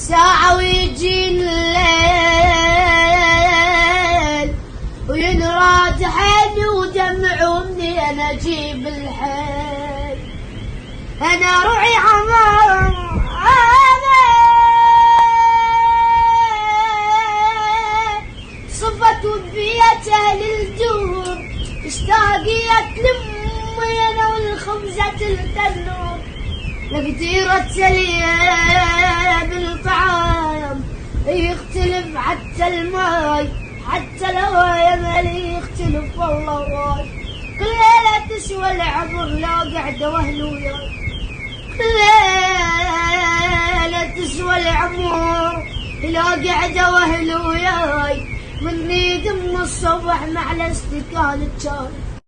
ساعة ويجين الليل وينراد حيلي ودمع منين اجيب الحيل. انا روعي عمر صفت وبيته للجور اشتاقيت لامي انا والخبزة التنور. لقديرة سليه بالطعام يختلف حتى الماي حتى الهوايا مالي يختلف والله واي. كل ليلة تسوى العمر لا قعدة واهل وياي. كل ليلة تسوى العمر لا قعدة واهل وياي. مني دم الصبح مع الاستكان الشاي.